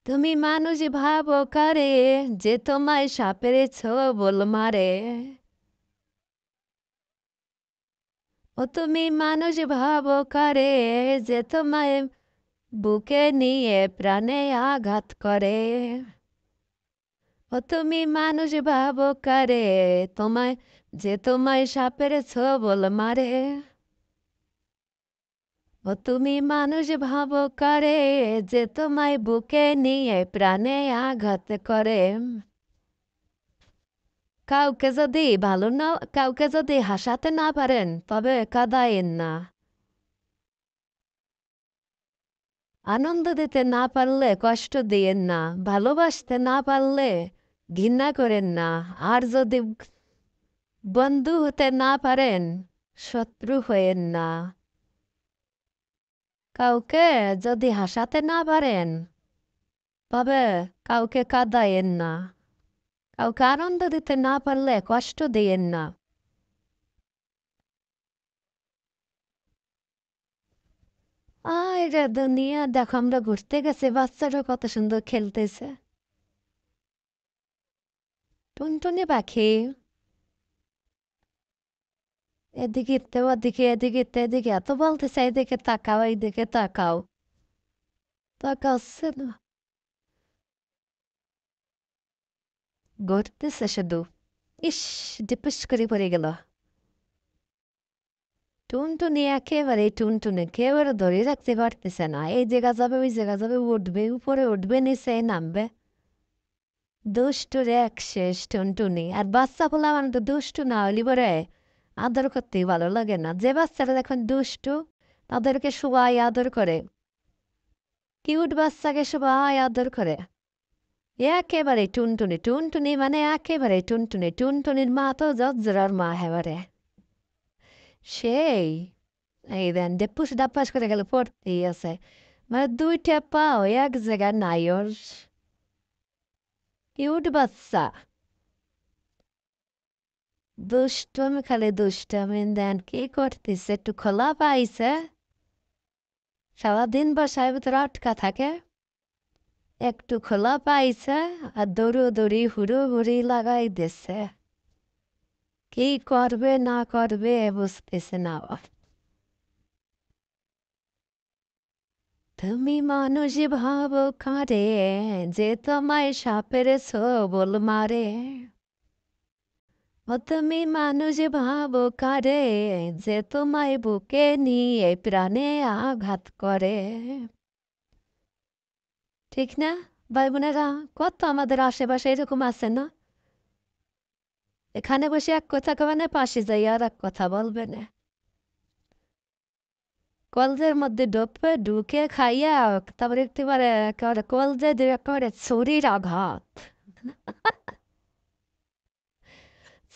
তুমি মানুষ ভাবো কারে, যে তোমায় সাপের ছোবল মারে। ও তুমি মানুষ ভাবো কারে, যে তোমায় বুকে নিয়ে প্রাণে আঘাত করে। ও তুমি মানুষ ভাবো কারে, তোমায় যে তোমায় সাপের ছোবল মারে। ও তুমি মানুষ ভাবো কারে, যে তোমায় বুকে নিয়ে প্রাণে আঘাত করে। কাউকে যদি হাসাতে না পারেন তবে কাঁদায়েন না। আনন্দ দিতে না পারলে কষ্ট দিয়েন না। ভালোবাসতে না পারলে ঘৃণা করেন না। আর যদি বন্ধু হতে না পারেন শত্রু হয়েন না। কাউকে যদি হাসাতে না পারেন তবে কাউকে কাঁদায়েন না। কাউকে আনন্দ দিতে না পারলে কষ্ট দিয়েন না। রে দুনিয়া, দেখো আমরা ঘুরতে গেছি, বাচ্চারা কত সুন্দর খেলতেছে। টুনটুনি পাখি এদিকে ইতে ওদিকে, এদিকে ইতে এদিকে, এত বলতেছে এদিকে তাকাও, এইদিকে তাকাও, তাকাচ্ছে না। ঘুরতেছে শুধু। ইস, ডিপিস করে পড়ে গেল। টুনটুনি একেবারে টুনটুনি একেবারে ধরে রাখতে পারতেছে না। এই জায়গা যাবে, ওই জায়গা যাবে, উঠবে উপরে, উঠবে নিচে নামবে। দুষ্টু রে এক শেষ টুনটুনি। আর বাচ্চা পোলা মানে তো দুষ্টু না হলি পরে আদর করতেই ভালো লাগে না। যে বাচ্চারা দেখুন দুষ্টু তাদেরকে সবাই আদর করে। কিউট বাচ্চাকে সবাই আদর করে। একেবারে টুনটুনি, টুনটুনি মানে একেবারে টুনটুনি। টুনটুনির মা তো জর্জরার মা এবারে সেই। এই দেন ডেপুস ডাপ্পাস করে গেল পড়তেই আছে। মানে দুইটা পাও এক জায়গায় নাই ওর। কিউট বাচ্চা। দুষ্টমি খালি দুষ্টমি। দেন কি করতেছে, একটু খোলা পাইছে, সারাদিন বাসায় ভিতরে আটকা থাকে, একটু খোলা পাইছে আর দৌড়ি হুড়োহুড়ি লাগাই দিছে। কি করবে না করবে বুঝতেছে না। তুমি মানুষ ভাবো কারে, যে তোমায় সাপের ছোবল মারে। ও তুমি মানুষ ভাবো কারে, যে তোমায় বুকে নিয়ে প্রাণে আঘাত করে। ঠিক না ভাই বোনেরা? কত আমাদের আশেপাশে এরকম আছে না? এখানে বসে এক কথা কবে না, পাশে যাই আর এক কথা বলবে না। কলজের মধ্যে ঢুকবে, ঢুকে খাইয়া তারপরে একেবারে কলজে দিয়ে একেবারে ছুরির আঘাত।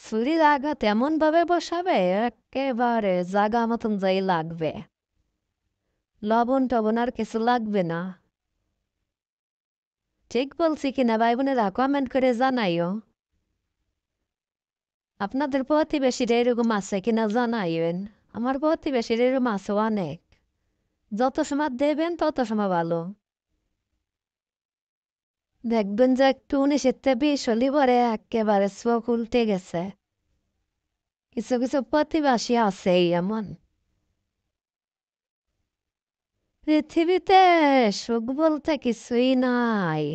ছুরির আঘাত এমন ভাবে বসাবে একেবারে জাগা মতন যাই লাগবে। লবণ টবণ আর কিছু লাগবে না। ঠিক বলছি কিনা ভাই বোনেরা? কমেন্ট করে জানাইও। আপনাদের প্রতিবেশীরা এরকম আছে কিনা জানাইবেন। আমার প্রতিবেশীর এরকম আছে অনেক। যত সময় দেবেন তত সময় ভালো। দেখবেন যে একটু 19-20 হলি পরে একেবারে চোখ উল্টে গেছে। কিছু কিছু প্রতিবেশী আছেই এমন। পৃথিবীতে সুখ বলতে কিছুই নাই।